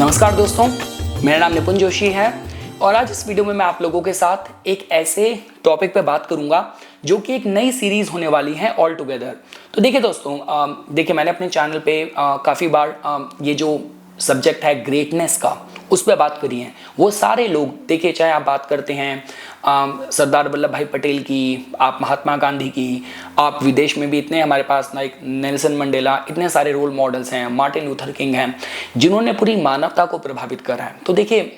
नमस्कार दोस्तों, मेरा नाम निपुन जोशी है और आज इस वीडियो में मैं आप लोगों के साथ एक ऐसे टॉपिक पे बात करूंगा जो कि एक नई सीरीज होने वाली है ऑल टुगेदर। तो देखिए दोस्तों, देखिए मैंने अपने चैनल पे काफ़ी बार ये जो सब्जेक्ट है ग्रेटनेस का उस पर बात करी है। वो सारे लोग देखिए, चाहे आप बात करते हैं सरदार वल्लभ भाई पटेल की, आप महात्मा गांधी की, आप विदेश में भी इतने हमारे पास ना एक नेल्सन मंडेला, इतने सारे रोल मॉडल्स हैं, मार्टिन लूथर किंग हैं जिन्होंने पूरी मानवता को प्रभावित करा है। तो देखिए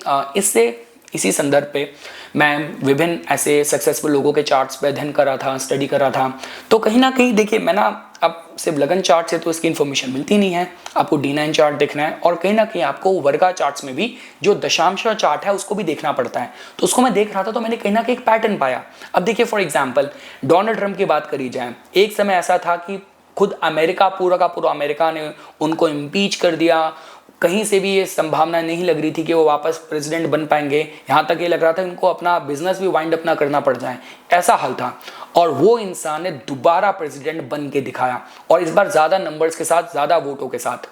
इसी संदर्भ पे मैं विभिन्न ऐसे सक्सेसफुल लोगों के चार्ट्स पे अध्ययन कर रहा था, स्टडी कर रहा था। तो कहीं ना कहीं देखिए मैं ना अब सिर्फ लगन चार्ट से तो इसकी इन्फॉर्मेशन मिलती नहीं है, आपको D9 चार्ट देखना है और कहीं ना कहीं आपको वर्गा चार्ट्स में भी जो दशांश चार्ट है उसको भी देखना पड़ता है। तो उसको मैं देख रहा था तो मैंने कहीं ना कहीं एक पैटर्न पाया। अब देखिए फॉर एग्जाम्पल डोनाल्ड ट्रंप की बात करी जाए, एक समय ऐसा था कि खुद अमेरिका, पूरा का पूरा अमेरिका ने उनको इम्पीच कर दिया। कहीं से भी ये संभावना नहीं लग रही थी कि वो वापस प्रेसिडेंट बन पाएंगे, यहाँ तक ये लग रहा था इनको अपना बिजनेस भी वाइंड अप ना करना पड़ जाए, ऐसा हाल था। और वो इंसान ने दोबारा प्रेसिडेंट बन के दिखाया और इस बार ज़्यादा नंबर्स के साथ, ज़्यादा वोटों के साथ।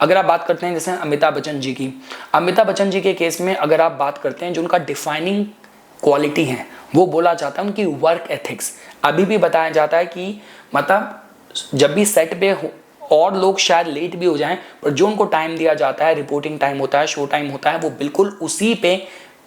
अगर आप बात करते हैं जैसे अमिताभ बच्चन जी की, अमिताभ बच्चन जी के केस में अगर आप बात करते हैं जो उनका डिफाइनिंग क्वालिटी है वो बोला जाता है उनकी वर्क एथिक्स। अभी भी बताया जाता है कि मतलब जब भी सेट पे और लोग शायद लेट भी हो जाएं, पर जो उनको टाइम दिया जाता है, रिपोर्टिंग टाइम होता है, शो टाइम होता है, वो बिल्कुल उसी पे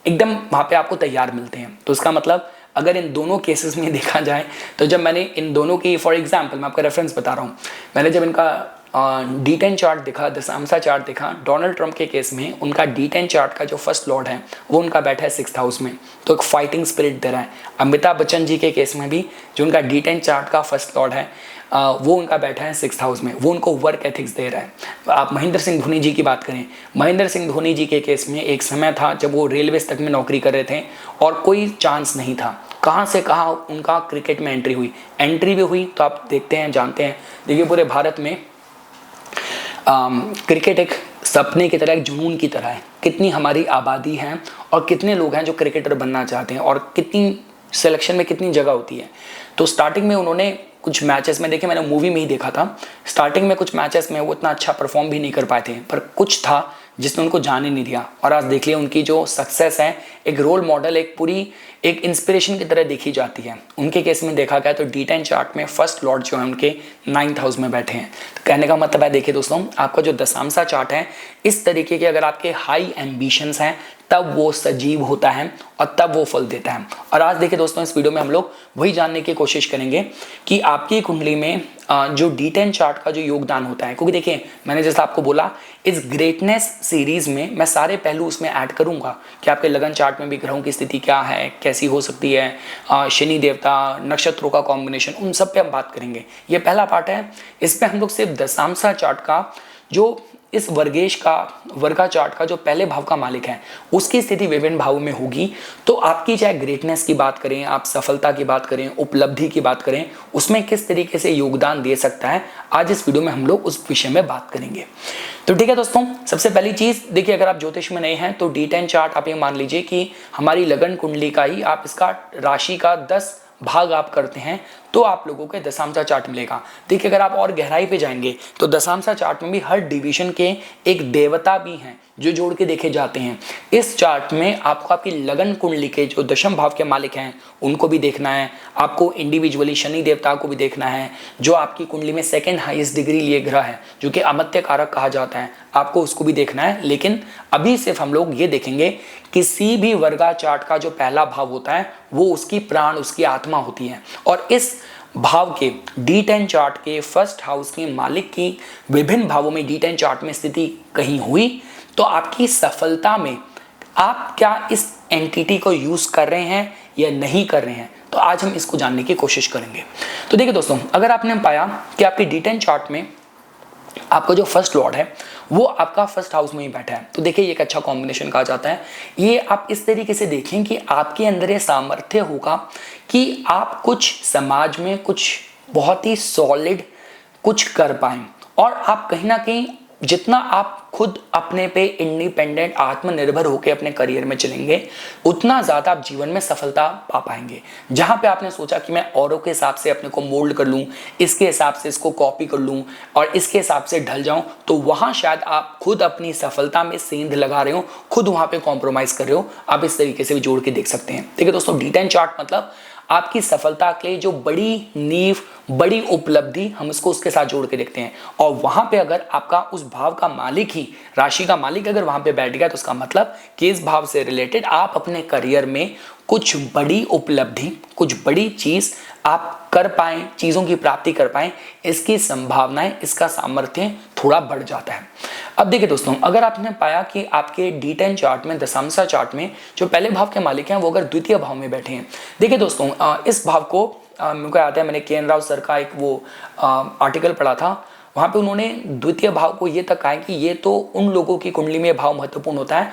एकदम वहाँ पे आपको तैयार मिलते हैं। तो इसका मतलब अगर इन दोनों केसेस में देखा जाए तो जब मैंने इन दोनों की फॉर एग्जांपल मैं आपका रेफरेंस बता रहा हूँ, मैंने जब इनका D10 चार्ट देखा, दशांशा चार्ट देखा, डोनाल्ड ट्रंप के केस में उनका D10 चार्ट का जो फर्स्ट लॉर्ड है वो उनका बैठा है 6th हाउस में, तो एक फाइटिंग स्पिरिट दे रहा है। अमिताभ बच्चन जी के केस में भी जो उनका D10 चार्ट का फर्स्ट लॉर्ड है वो उनका बैठा है 6th हाउस में, वो उनको वर्क एथिक्स दे रहा है। आप महेंद्र सिंह धोनी जी की बात करें, महेंद्र सिंह धोनी जी के केस में एक समय था जब वो रेलवेज तक में नौकरी कर रहे थे और कोई चांस नहीं था, कहाँ से कहाँ उनका क्रिकेट में एंट्री भी हुई। तो आप देखते हैं, जानते हैं, देखिए पूरे भारत में क्रिकेट एक सपने की तरह, एक जुनून की तरह है। कितनी हमारी आबादी है और कितने लोग हैं जो क्रिकेटर बनना चाहते हैं और कितनी सिलेक्शन में कितनी जगह होती है। तो स्टार्टिंग में उन्होंने कुछ मैचेस में, देखिए मैंने मूवी में ही देखा था, स्टार्टिंग में कुछ मैचेस में वो इतना अच्छा परफॉर्म भी नहीं कर पाए थे, पर कुछ था जिसने उनको जाने नहीं दिया और आज देख लिया उनकी जो सक्सेस है, एक रोल मॉडल, एक पूरी एक इंस्पिरेशन की तरह देखी जाती है। उनके केस में देखा गया तो D10 चार्ट में फर्स्ट लॉर्ड जो है उनके 9th हाउस में बैठे हैं। तो कहने का मतलब है, देखिए दोस्तों, आपका जो दशांशा चार्ट है इस तरीके के अगर आपके हाई एम्बिशंस हैं तब वो सजीव होता है और तब वो फल देता है। और आज देखिए दोस्तों, इस वीडियो में हम लोग वही जानने की कोशिश करेंगे कि आपकी कुंडली में जो D10 चार्ट का जो योगदान होता है, क्योंकि देखिए मैंने जैसा आपको बोला इस ग्रेटनेस सीरीज में मैं सारे पहलू उसमें ऐड करूंगा कि आपके लगन चार्ट में भी ग्रहों की स्थिति क्या है, कैसी हो सकती है, शनि देवता, नक्षत्रों का कॉम्बिनेशन, उन सब पे हम बात करेंगे। ये पहला पार्ट है। इस पे हम लोग सिर्फ दशांशा चार्ट का जो इस वर्गा चार्ट का जो पहले भाव का मालिक है उसकी स्थिति विभिन्न भावों में होगी। तो आपकी चाहे ग्रेटनेस की बात करें, आप सफलता की बात करें, उपलब्धि की बात करें, उसमें किस तरीके से योगदान दे सकता है, आज इस वीडियो में हम लोग उस विषय में बात करेंगे। तो ठीक है दोस्तों, सबसे पहली चीज देखिए, अगर आप ज्योतिष में नए हैं तो D10 चार्ट आप ये मान लीजिए कि हमारी लगन कुंडली का ही आप इसका राशि का 10 भाग आप करते हैं तो आप लोगों के दशांशा चार्ट मिलेगा। देखिए अगर आप और गहराई पे जाएंगे तो दशांशा चार्ट में भी हर डिवीजन के एक देवता भी हैं जो जोड़ के देखे जाते हैं। इस चार्ट में आपको आपकी लगन कुंडली के जो दशम भाव के मालिक हैं उनको भी देखना है, आपको इंडिविजुअली शनि देवता को भी देखना है, जो आपकी कुंडली में 2nd हाईएस्ट डिग्री लिए ग्रह है जो कि अमत्य कारक कहा जाता है, आपको उसको भी देखना है। लेकिन अभी सिर्फ हम लोग ये देखेंगे किसी भी वर्गा चार्ट का जो पहला भाव होता है वो उसकी प्राण, उसकी आत्मा होती है। और इस भाव के D10 चार्ट के फर्स्ट हाउस के मालिक की विभिन्न भावों में D10 चार्ट में स्थिति कहीं हुई तो आपकी सफलता में आप क्या इस एंटिटी को यूज कर रहे हैं या नहीं कर रहे हैं, तो आज हम इसको जानने की कोशिश करेंगे। तो देखिए दोस्तों, अगर आपने पाया कि आपकी D10 चार्ट में आपका जो फर्स्ट लॉर्ड है वो आपका फर्स्ट हाउस में ही बैठा है, तो देखिए ये एक अच्छा कॉम्बिनेशन कहा जाता है। ये आप इस तरीके से देखें कि आपके अंदर ये सामर्थ्य होगा कि आप कुछ समाज में कुछ बहुत ही सॉलिड कुछ कर पाएं और आप कहीं ना कहीं जितना आप खुद अपने पे इंडिपेंडेंट आत्मनिर्भर होकर अपने करियर में चलेंगे, उतना ज़्यादा आप जीवन में सफलता पा पाएंगे। जहाँ पे आपने सोचा कि मैं औरों के हिसाब से अपने को मोल्ड कर लूँ, इसके हिसाब से इसको कॉपी कर लूँ और इसके हिसाब से ढल जाऊँ, तो वहाँ शायद आप खुद अपनी सफलता में सेंध लगा रहे हो, खुद वहाँ पे कॉम्प्रोमाइज़ कर रहे हो। आप इस तरीके से भी जोड़ के देख सकते हैं। देखिए दोस्तों, D10 चार्ट मतलब आपकी सफलता के लिए जो बड़ी नींव, बड़ी उपलब्धि, हम इसको उसके साथ जोड़ के देखते हैं। और वहां पे अगर आपका उस भाव का मालिक ही, राशि का मालिक अगर वहां पे बैठ गया, तो उसका मतलब कि इस भाव से रिलेटेड आप अपने करियर में कुछ बड़ी उपलब्धि, कुछ बड़ी चीज आप कर पाएं, चीजों की प्राप्ति कर पाएं, इसकी संभावनाएं, इसका सामर्थ्य थोड़ा बढ़ जाता है। अब देखिए दोस्तों, अगर आपने पाया कि आपके D10 चार्ट में, दशांशा चार्ट में जो पहले भाव के मालिक हैं वो अगर द्वितीय भाव में बैठे हैं, देखिए दोस्तों, इस भाव को मेरे को याद है, मैंने के एन राव सर का एक वो आर्टिकल पढ़ा था, वहाँ पे उन्होंने द्वितीय भाव को ये तक कहा है कि ये तो उन लोगों की कुंडली में भाव महत्वपूर्ण होता है,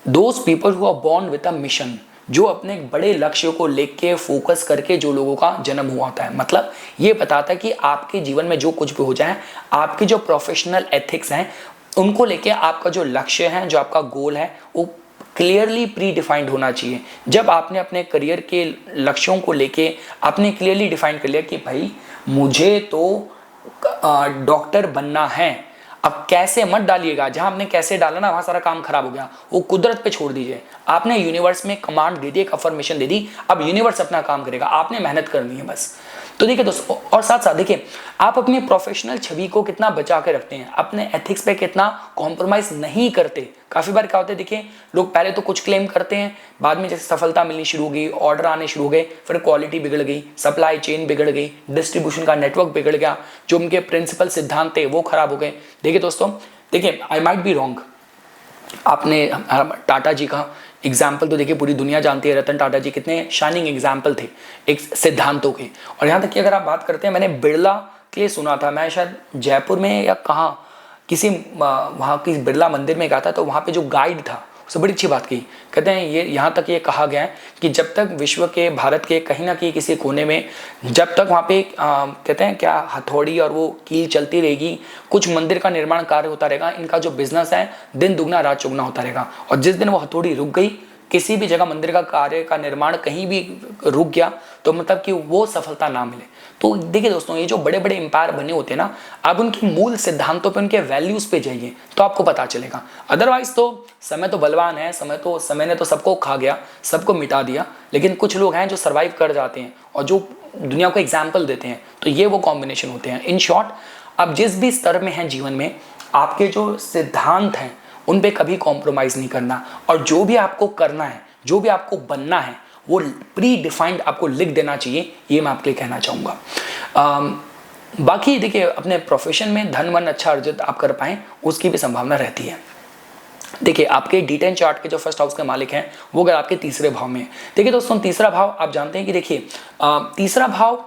those people who are born with a mission, जो अपने बड़े लक्ष्य को लेके फोकस करके जो लोगों का जन्म हुआ होता है। मतलब ये बताता है कि आपके जीवन में जो कुछ भी हो जाए, आपके जो प्रोफेशनल एथिक्स हैं उनको लेके आपका जो लक्ष्य है, जो आपका गोल है, वो क्लियरली प्री डिफाइंड होना चाहिए। जब आपने अपने करियर के लक्ष्यों को लेके आपने क्लियरली डिफाइन कर लिया कि भाई मुझे तो डॉक्टर बनना है, अब कैसे मत डालिएगा, जहां आपने कैसे डाला ना वहां सारा काम खराब हो गया, वो कुदरत पे छोड़ दीजिए। आपने यूनिवर्स में कमांड दे दी, एक अफर्मेशन दे दी, अब यूनिवर्स अपना काम करेगा, आपने मेहनत करनी है बस। तो देखिए दोस्तों, और साथ साथ देखिए आप अपनी प्रोफेशनल छवि को कितना बचा के रखते हैं, अपने एथिक्स पे कितना कॉम्प्रोमाइज नहीं करते। काफी बार क्या होता है, देखिए लोग पहले तो कुछ क्लेम करते हैं, बाद में जैसे सफलता मिलनी शुरू हो गई, ऑर्डर आने शुरू हो गए, फिर क्वालिटी बिगड़ गई, सप्लाई चेन बिगड़ गई, डिस्ट्रीब्यूशन का नेटवर्क बिगड़ गया, जो उनके प्रिंसिपल सिद्धांत थे वो खराब हो गए। देखिए दोस्तों, देखिए आई माइट बी रॉन्ग, आपने टाटा जी का एग्जाम्पल तो देखिए पूरी दुनिया जानती है, रतन टाटा जी कितने शाइनिंग एग्जाम्पल थे एक सिद्धांतों के। और यहाँ तक कि अगर आप बात करते हैं, मैंने बिरला के लिए सुना था, मैं शायद जयपुर में या कहाँ किसी वहाँ की बिरला मंदिर में गया था, तो वहाँ पे जो गाइड था उससे बड़ी अच्छी बात की, कहते हैं ये यहाँ तक ये कहा गया है कि जब तक विश्व के, भारत के कहीं ना कहीं किसी कोने में, जब तक वहाँ पे कहते हैं क्या, हथौड़ी और वो कील चलती रहेगी, कुछ मंदिर का निर्माण कार्य होता रहेगा, इनका जो बिजनेस है दिन दुगना रात चौगुना होता रहेगा। और जिस दिन वो हथौड़ी रुक गई, किसी भी जगह मंदिर का कार्य का निर्माण कहीं भी रुक गया, तो मतलब कि वो सफलता ना मिले। तो देखिए दोस्तों, ये जो बड़े बड़े एम्पायर बने होते हैं ना, आप उनकी मूल सिद्धांतों पे, उनके वैल्यूज पे जाइए तो आपको पता चलेगा। अदरवाइज तो समय तो बलवान है, समय ने तो सबको खा गया, सबको मिटा दिया, लेकिन कुछ लोग हैं जो सर्वाइव कर जाते हैं और जो दुनिया को एग्जाम्पल देते हैं। तो ये वो कॉम्बिनेशन होते हैं। इन शॉर्ट, आप जिस भी स्तर में हैं जीवन में, आपके जो सिद्धांत हैं उन पे कभी कॉम्प्रोमाइज नहीं करना, और जो भी आपको करना है, जो भी आपको बनना है, वो प्री डिफाइंड आपको लिख देना चाहिए। ये मैं आपके लिए कहना चाहूँगा। बाकी देखिए, अपने प्रोफेशन में धन वन अच्छा अर्जित आप कर पाएँ, उसकी भी संभावना रहती है। देखिए आपके D10 चार्ट के जो फर्स्ट हाउस के मालिक हैं वो अगर आपके तीसरे भाव में, देखिए दोस्तों तीसरा भाव आप जानते हैं कि देखिए तीसरा भाव,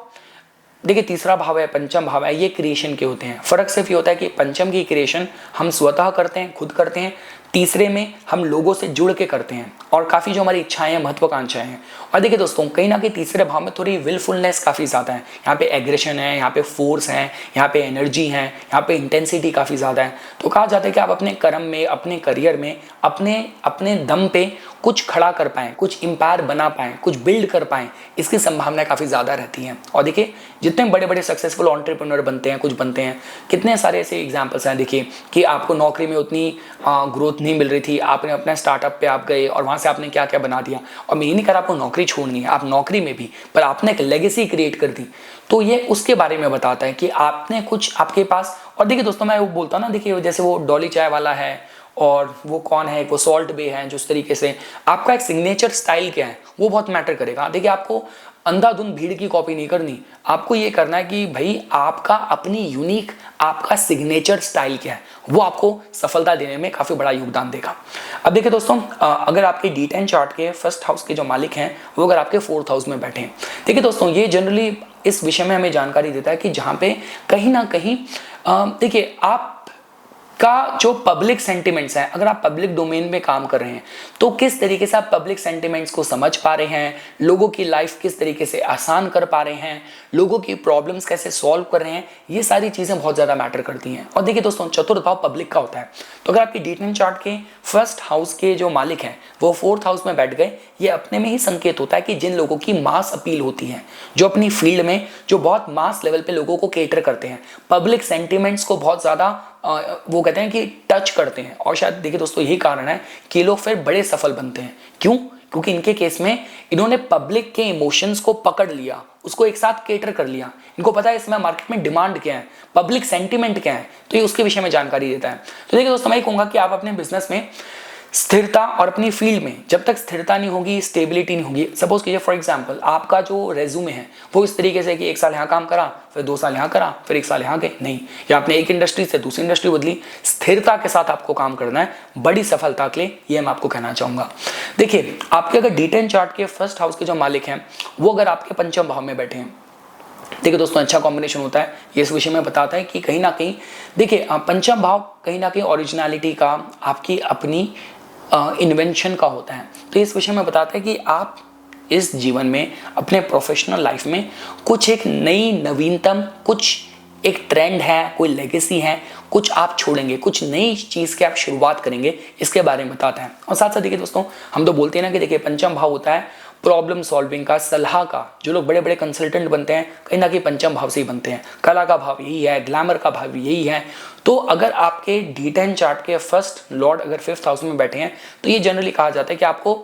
देखिए तीसरा भाव है, पंचम भाव है, ये क्रिएशन के होते हैं। फर्क सिर्फ ये होता है कि पंचम की क्रिएशन हम स्वतः करते हैं, खुद करते हैं, तीसरे में हम लोगों से जुड़ के करते हैं और काफ़ी जो हमारी इच्छाएं हैं, महत्वाकांक्षाएं हैं। और देखिए दोस्तों, कहीं ना कहीं तीसरे भाव में थोड़ी विलफुलनेस काफ़ी ज़्यादा है, यहाँ पे एग्रेशन है, यहाँ पे फोर्स है, यहाँ पे एनर्जी है, यहाँ पे इंटेंसिटी काफ़ी ज़्यादा है। तो कहा जाता है कि आप अपने कर्म में, अपने करियर में, अपने दम पे कुछ खड़ा कर पाएँ, कुछ एम्पायर बना पाएँ, कुछ बिल्ड कर पाएँ, इसकी संभावनाएं काफ़ी ज़्यादा रहती हैं। और देखिए जितने बड़े बड़े सक्सेसफुल एंटरप्रेन्योर बनते हैं, कुछ बनते हैं, कितने सारे ऐसे एग्जाम्पल्स हैं। देखिए कि आपको नौकरी में उतनी ग्रोथ नहीं मिल रही थी, आपने अपने स्टार्टअप पे आप गए और वहाँ से आपने क्या क्या बना दिया। और मैं ये नहीं कह रहा आपको नौकरी छोड़नी है, आप नौकरी में भी, पर आपने एक लेगेसी क्रिएट कर दी। तो ये उसके बारे में बताता है कि आपने कुछ आपके पास। और देखिए दोस्तों, मैं वो बोलता हूँ ना, देखिए जैसे वो डॉली चाय वाला है और वो कौन है, वो सॉल्ट बे है, जिस तरीके से आपका एक सिग्नेचर स्टाइल क्या है वो बहुत मैटर करेगा। देखिए आपको अंधाधुंध भीड़ की कॉपी नहीं करनी, आपको ये करना है कि भाई आपका अपनी यूनिक, आपका सिग्नेचर स्टाइल क्या है, वो आपको सफलता देने में काफ़ी बड़ा योगदान देगा। अब देखिए दोस्तों, अगर आपके D10 चार्ट के फर्स्ट हाउस के जो मालिक हैं वो अगर आपके फोर्थ हाउस में बैठे हैं, देखिए दोस्तों ये जनरली इस विषय में हमें जानकारी देता है कि जहाँ पे कहीं ना कहीं देखिए आप आपका जो पब्लिक सेंटिमेंट्स हैं, अगर आप पब्लिक डोमेन में काम कर रहे हैं तो किस तरीके से आप पब्लिक सेंटिमेंट्स को समझ पा रहे हैं, लोगों की लाइफ किस तरीके से आसान कर पा रहे हैं, लोगों की प्रॉब्लम्स कैसे सॉल्व कर रहे हैं, ये सारी चीजें बहुत ज्यादा मैटर करती हैं। और देखिए दोस्तों, चतुर्थ भाव पब्लिक का होता है, तो अगर आपकी D10 चार्ट के फर्स्ट हाउस के जो मालिक हैं वो फोर्थ हाउस में बैठ गए, ये अपने में ही संकेत होता है कि जिन लोगों की मास अपील होती है, जो अपनी फील्ड में जो बहुत मास लेवल पे लोगों को केटर करते हैं, पब्लिक सेंटिमेंट्स को बहुत ज्यादा वो कहते हैं कि टच करते हैं। और शायद देखिए दोस्तों, यही कारण है कि लोग फिर बड़े सफल बनते हैं। क्यों? क्योंकि इनके केस में इन्होंने पब्लिक के इमोशंस को पकड़ लिया, उसको एक साथ केटर कर लिया। इनको पता है इसमें मार्केट में डिमांड क्या है, पब्लिक सेंटिमेंट क्या है, तो ये उसके विषय में जानकारी देता है। तो देखिए दोस्तों, मैं कहूंगा कि आप अपने बिजनेस में स्थिरता और अपनी फील्ड में जब तक स्थिरता नहीं होगी, स्टेबिलिटी नहीं होगी, सपोज कीजिए फॉर एग्जांपल आपका जो रेज्यूमे है वो इस तरीके से कि 1 साल यहाँ काम करा, फिर 2 साल यहाँ करा, फिर 1 साल यहाँ गए, नहीं, या आपने एक इंडस्ट्री से दूसरी इंडस्ट्री बदली, स्थिरता के साथ आपको काम करना है बड़ी सफलता के लिए, ये मैं आपको कहना चाहूंगा। देखिए, आपके अगर D10 चार्ट के फर्स्ट हाउस के जो मालिक हैं वो अगर आपके पंचम भाव में बैठे हैं, देखिए दोस्तों, अच्छा कॉम्बिनेशन होता है, ये इस विषय में बताता है कि कहीं ना कहीं देखिए पंचम भाव कहीं ना कहीं ओरिजिनलिटी का, आपकी अपनी इन्वेंशन का होता है। तो इस विषय में बताता है कि आप इस जीवन में अपने प्रोफेशनल लाइफ में कुछ एक नई नवीनतम, कुछ एक ट्रेंड है, कोई लेगेसी है, कुछ आप छोड़ेंगे, कुछ नई चीज़ की आप शुरुआत करेंगे, इसके बारे में बताता है। और साथ साथ देखिए दोस्तों, हम तो बोलते हैं ना कि देखिए पंचम भाव होता है प्रॉब्लम सॉल्विंग का, सलाह का। जो लोग बड़े बड़े कंसल्टेंट बनते हैं कहीं ना कहीं पंचम भाव से ही बनते हैं। कला का भाव यही है, ग्लैमर का भाव यही है। तो अगर आपके D10 चार्ट के फर्स्ट लॉर्ड अगर 5th हाउस में बैठे हैं तो ये जनरली कहा जाता है कि आपको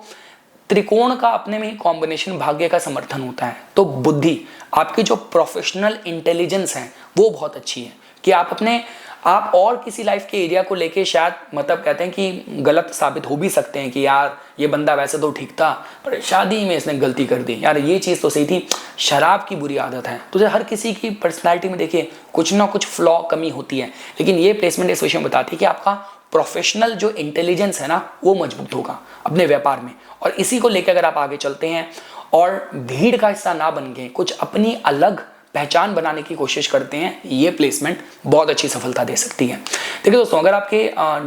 त्रिकोण का अपने में ही कॉम्बिनेशन भाग्य का समर्थन होता है। तो बुद्धि, आपकी जो प्रोफेशनल इंटेलिजेंस है वो बहुत अच्छी है कि आप और किसी लाइफ के एरिया को लेके शायद मतलब कहते हैं कि गलत साबित हो भी सकते हैं कि यार ये बंदा वैसे तो ठीक था पर शादी में इसने गलती कर दी, यार ये चीज़ तो सही थी, शराब की बुरी आदत है। तो हर किसी की पर्सनैलिटी में देखिए कुछ ना कुछ फ्लॉ, कमी होती है, लेकिन ये प्लेसमेंट इस विषय में बताती है कि आपका प्रोफेशनल जो इंटेलिजेंस है ना वो मजबूत होगा अपने व्यापार में। और इसी को लेकर अगर आप आगे चलते हैं और भीड़ का हिस्सा ना बन के कुछ अपनी अलग पहचान बनाने की कोशिश करते हैं, ये प्लेसमेंट बहुत अच्छी सफलता दे सकती है। देखिए दोस्तों, अगर आपके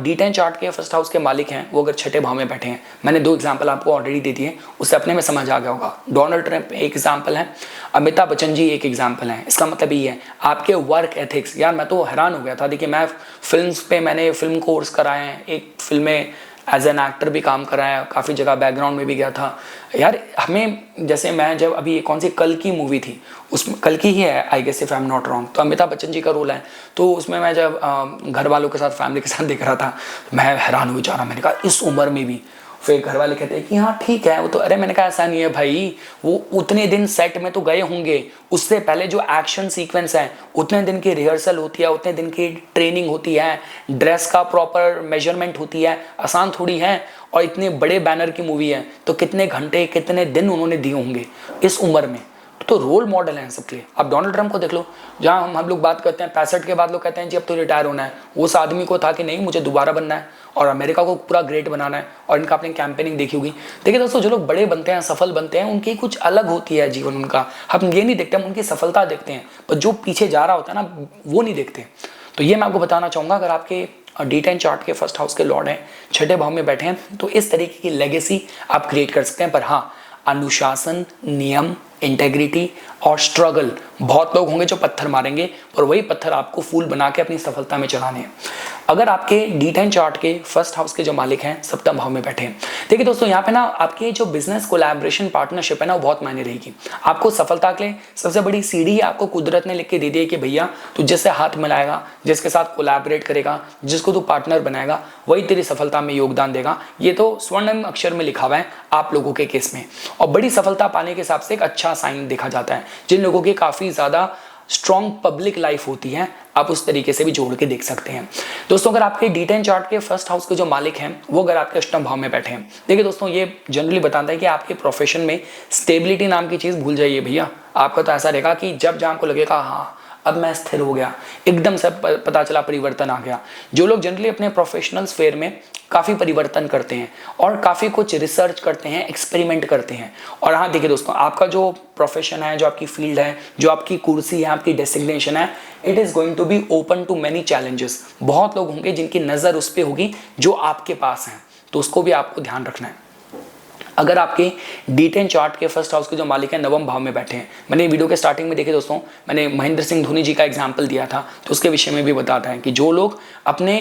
D10 चार्ट के फर्स्ट हाउस के मालिक हैं वो अगर छठे भाव में बैठे हैं, मैंने 2 एग्जांपल आपको ऑलरेडी दे दिए, उससे अपने में समझ आ गया होगा। डोनाल्ड ट्रंप एक एग्जांपल है, अमिताभ बच्चन जी एक एग्जांपल है। इसका मतलब ये है आपके वर्क एथिक्स। यार मैं तो हैरान हो गया था, देखिए मैं मैंने फिल्म कोर्स कराए हैं, एक फिल्म में एज एन एक्टर भी काम कराया, काफ़ी जगह बैकग्राउंड में भी गया था। यार हमें जैसे मैं जब अभी कौन सी कल की मूवी थी, उसमें कल की ही है I guess if I am not wrong, तो अमिताभ बच्चन जी का रोल है। तो उसमें मैं जब घर वालों के साथ, फैमिली के साथ देख रहा था, मैं हैरान हुई जा रहा, मैंने कहा इस उम्र में भी। फिर घर वाले कहते हैं कि हाँ ठीक है वो तो, अरे मैंने कहा ऐसा नहीं है भाई, वो उतने दिन सेट में तो गए होंगे, उससे पहले जो एक्शन सीक्वेंस है उतने दिन की रिहर्सल होती है, उतने दिन की ट्रेनिंग होती है, ड्रेस का प्रॉपर मेजरमेंट होती है, आसान थोड़ी है। और इतने बड़े बैनर की मूवी है तो कितने घंटे कितने दिन उन्होंने दिए होंगे इस उम्र में। तो रोल मॉडल हैं सबके लिए। अब डोनाल्ड ट्रंप को देख लो, जहाँ हम लोग बात करते हैं 65 के बाद लोग कहते हैं जी अब तो रिटायर होना है, उस आदमी को था कि नहीं मुझे दोबारा बनना है और अमेरिका को पूरा ग्रेट बनाना है, और इनका आपने कैंपेनिंग देखी होगी। देखिए दोस्तों, जो लोग बड़े बनते हैं, सफल बनते हैं, उनकी कुछ अलग होती है जीवन उनका। हम ये नहीं देखते, हम उनकी सफलता देखते हैं, पर जो पीछे जा रहा होता है ना वो नहीं देखते। तो ये मैं आपको बताना चाहूँगा, अगर आपके D10 चार्ट के फर्स्ट हाउस के लॉर्ड हैं, छठे भाव में बैठे हैं, तो इस तरीके की लेगेसी आप क्रिएट कर सकते हैं। पर हाँ, अनुशासन, नियम, इंटेग्रिटी और स्ट्रगल, बहुत लोग होंगे जो पत्थर मारेंगे और वही पत्थर आपको फूल बना के अपनी सफलता में चलाने हैं। अगर आपके D10 चार्ट के फर्स्ट हाउस के जो मालिक हैं सप्तम भाव में बैठे हैं, देखिए दोस्तों यहाँ पे ना आपके जो बिजनेस कोलैबोरेशन पार्टनरशिप है ना वो बहुत मायने रहेगी। आपको सफलता के लिए सबसे बड़ी सीढ़ी आपको कुदरत ने लिख के दे दी है कि भैया तू जिससे हाथ मिलाएगा, जिसके साथ कोलैबोरेट करेगा, जिसको तू पार्टनर बनाएगा, वही तेरी सफलता में योगदान देगा। ये तो स्वर्णिम अक्षर में लिखा हुआ है आप लोगों के केस में। और बड़ी सफलता पाने के हिसाब से एक अच्छा साइन देखा जाता है। जिन लोगों की काफ़ी ज़्यादा स्ट्रॉन्ग पब्लिक लाइफ होती है, आप उस तरीके से भी जोड़ के देख सकते हैं। दोस्तों, अगर आपके D10 चार्ट के फर्स्ट हाउस के जो मालिक हैं वो अगर आपके अष्टम भाव में बैठे हैं, देखिए दोस्तों ये जनरली बताता है कि आपके प्रोफेशन में स्टेबिलिटी नाम की चीज़ भूल जाइए भैया। आपका तो ऐसा रहेगा कि जब जहाँ को लगेगा हाँ अब मैं स्थिर हो गया, एकदम से पता चला परिवर्तन आ गया। जो लोग जनरली अपने प्रोफेशनल स्फेयर में काफ़ी परिवर्तन करते हैं और काफ़ी कुछ रिसर्च करते हैं, एक्सपेरिमेंट करते हैं। और हाँ देखिए दोस्तों, आपका जो प्रोफेशन है, जो आपकी फील्ड है, जो आपकी कुर्सी है, आपकी डेसिग्नेशन है, it is going to be open to many challenges. बहुत लोग होंगे जिनकी नज़र उस पर होगी जो आपके पास हैं, तो उसको भी आपको ध्यान रखना है। अगर आपके D10 चार्ट के फर्स्ट हाउस के जो मालिक हैं नवम भाव में बैठे हैं, मैंने वीडियो के स्टार्टिंग में देखे दोस्तों, मैंने महेंद्र सिंह धोनी जी का एग्जांपल दिया था, तो उसके विषय में भी बताता है कि जो लोग अपने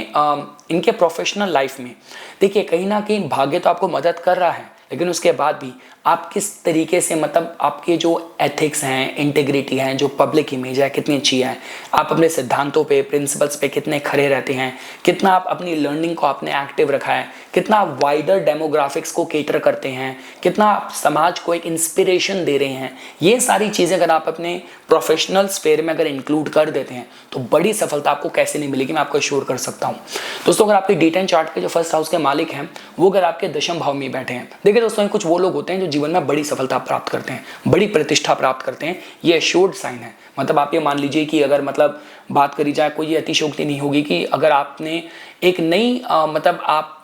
इनके प्रोफेशनल लाइफ में, देखिए कहीं ना कहीं भाग्य तो आपको मदद कर रहा है, लेकिन उसके बाद भी आप किस तरीके से, मतलब आपके जो एथिक्स हैं, इंटीग्रिटी है, जो पब्लिक इमेज है कितनी अच्छी है, आप अपने सिद्धांतों पे, प्रिंसिपल्स पे कितने खरे रहते हैं, कितना आप अपनी लर्निंग को आपने एक्टिव रखा है, कितना वाइडर डेमोग्राफिक्स को केटर करते हैं, कितना आप समाज को एक इंस्पिरेशन दे रहे हैं, ये सारी चीज़ें अगर आप अपने प्रोफेशनल स्फेयर में अगर इंक्लूड कर देते हैं तो बड़ी सफलता आपको कैसे नहीं मिलेगी, मैं आपको एश्योर कर सकता हूँ। दोस्तों अगर आपके D10 चार्ट के जो फर्स्ट हाउस के मालिक हैं वो अगर आपके दशम भाव में बैठे हैं, देखिए दोस्तों ये कुछ वो लोग होते हैं जो जीवन में बड़ी सफलता प्राप्त करते हैं, बड़ी प्रतिष्ठा प्राप्त करते हैं, ये एश्योर्ड साइन है। मतलब आप ये मान लीजिए कि अगर मतलब बात करी जाए, कोई अतिशयोक्ति नहीं होगी कि अगर आपने एक नई मतलब आप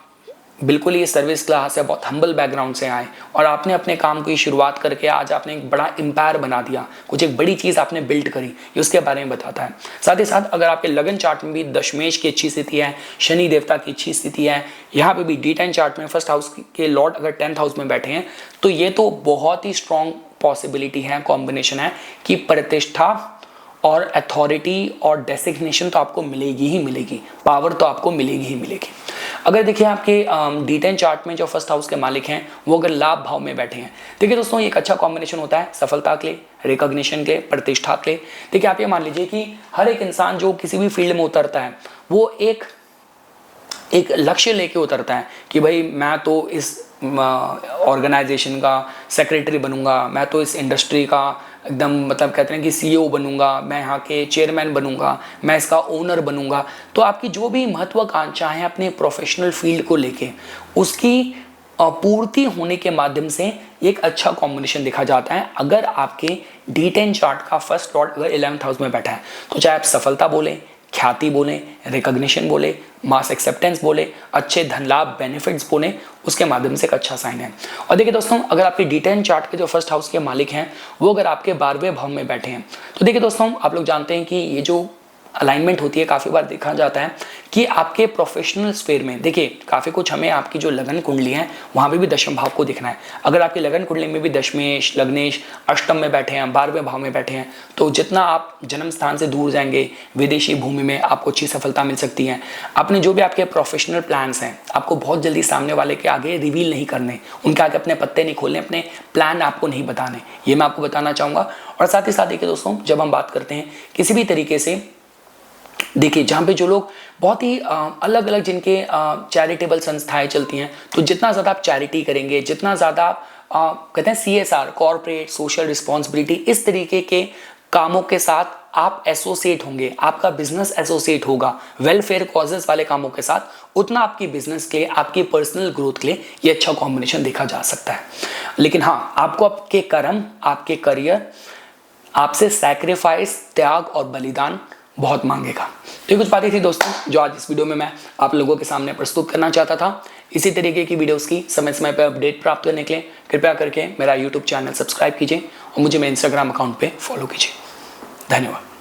बिल्कुल ये सर्विस क्लास से बहुत हम्बल बैकग्राउंड से आए और आपने अपने काम की शुरुआत करके आज आपने एक बड़ा एम्पायर बना दिया, कुछ एक बड़ी चीज़ आपने बिल्ड करी, ये उसके बारे में बताता है। साथ ही साथ अगर आपके लगन चार्ट में भी दशमेश की अच्छी स्थिति है, शनि देवता की अच्छी स्थिति है, यहाँ पे भी D10 चार्ट में फर्स्ट हाउस के लॉर्ड अगर 10th हाउस में बैठे हैं, तो ये तो बहुत ही स्ट्रॉन्ग पॉसिबिलिटी है, कॉम्बिनेशन है कि प्रतिष्ठा और अथॉरिटी और डेसिग्नेशन तो आपको मिलेगी ही मिलेगी, पावर तो आपको मिलेगी ही मिलेगी। अगर देखिए आपके D10 चार्ट में जो फर्स्ट हाउस के मालिक हैं वो अगर लाभ भाव में बैठे हैं, देखिए दोस्तों ये एक अच्छा कॉम्बिनेशन होता है सफलता के लिए, रिकॉग्निशन के लिए, प्रतिष्ठा के लिए। देखिए आप ये मान लीजिए कि हर एक इंसान जो किसी भी फील्ड में उतरता है वो एक लक्ष्य लेके उतरता है कि भाई मैं तो इस ऑर्गेनाइजेशन का सेक्रेटरी बनूंगा, मैं तो इस इंडस्ट्री का एकदम मतलब कहते हैं कि CEO बनूंगा, मैं यहाँ के चेयरमैन बनूंगा, मैं इसका ओनर बनूंगा। तो आपकी जो भी महत्वाकांक्षा है अपने प्रोफेशनल फील्ड को लेके, उसकी पूर्ति होने के माध्यम से एक अच्छा कॉम्बिनेशन देखा जाता है। अगर आपके D10 चार्ट का फर्स्ट लॉर्ड अगर 11th हाउस में बैठा है, तो चाहे आप सफलता बोले, ख्याति बोले, रिकॉग्निशन बोले, मास एक्सेप्टेंस बोले, अच्छे धन लाभ बेनिफिट्स बोले, उसके माध्यम से एक अच्छा साइन है। और देखिए दोस्तों अगर आपके D10 चार्ट के जो फर्स्ट हाउस के मालिक हैं वो अगर आपके 12वें भाव में बैठे हैं, तो देखिए दोस्तों आप लोग जानते हैं कि ये जो अलाइनमेंट होती है काफ़ी बार देखा जाता है कि आपके प्रोफेशनल स्फेयर में, देखिए काफ़ी कुछ हमें आपकी जो लगन कुंडली है वहाँ पे भी दशम भाव को देखना है। अगर आपकी लगन कुंडली में भी दशमेश, लग्नेश अष्टम में बैठे हैं, 12वें भाव में बैठे हैं, तो जितना आप जन्म स्थान से दूर जाएंगे, विदेशी भूमि में आपको अच्छी सफलता मिल सकती है। अपने जो भी आपके प्रोफेशनल प्लान्स हैं आपको बहुत जल्दी सामने वाले के आगे रिवील नहीं करने, उनके आगे अपने पत्ते नहीं खोलने, अपने प्लान आपको नहीं बताने, ये मैं आपको बताना चाहूँगा। और साथ ही साथ देखिए दोस्तों जब हम बात करते हैं किसी भी तरीके से, देखिए जहाँ पे जो लोग बहुत ही अलग अलग जिनके चैरिटेबल संस्थाएं चलती हैं, तो जितना ज़्यादा आप चैरिटी करेंगे, जितना ज़्यादा आप कहते हैं CSR, कॉर्पोरेट सोशल रिस्पॉन्सिबिलिटी, इस तरीके के कामों के साथ आप एसोसिएट होंगे, आपका बिजनेस एसोसिएट होगा वेलफेयर कॉजेज वाले कामों के साथ, उतना आपकी बिजनेस के लिए, आपकी पर्सनल ग्रोथ के लिए ये अच्छा कॉम्बिनेशन देखा जा सकता है। लेकिन हाँ, आपको आपके कर्म, आपके करियर, आपसे सैक्रिफाइस, त्याग और बलिदान बहुत मांगेगा। तो ये कुछ बातें थी दोस्तों जो आज इस वीडियो में मैं आप लोगों के सामने प्रस्तुत करना चाहता था। इसी तरीके की वीडियोस की समय समय पर अपडेट प्राप्त करने के लिए कृपया करके मेरा YouTube चैनल सब्सक्राइब कीजिए और मुझे मेरे Instagram अकाउंट पे फॉलो कीजिए। धन्यवाद।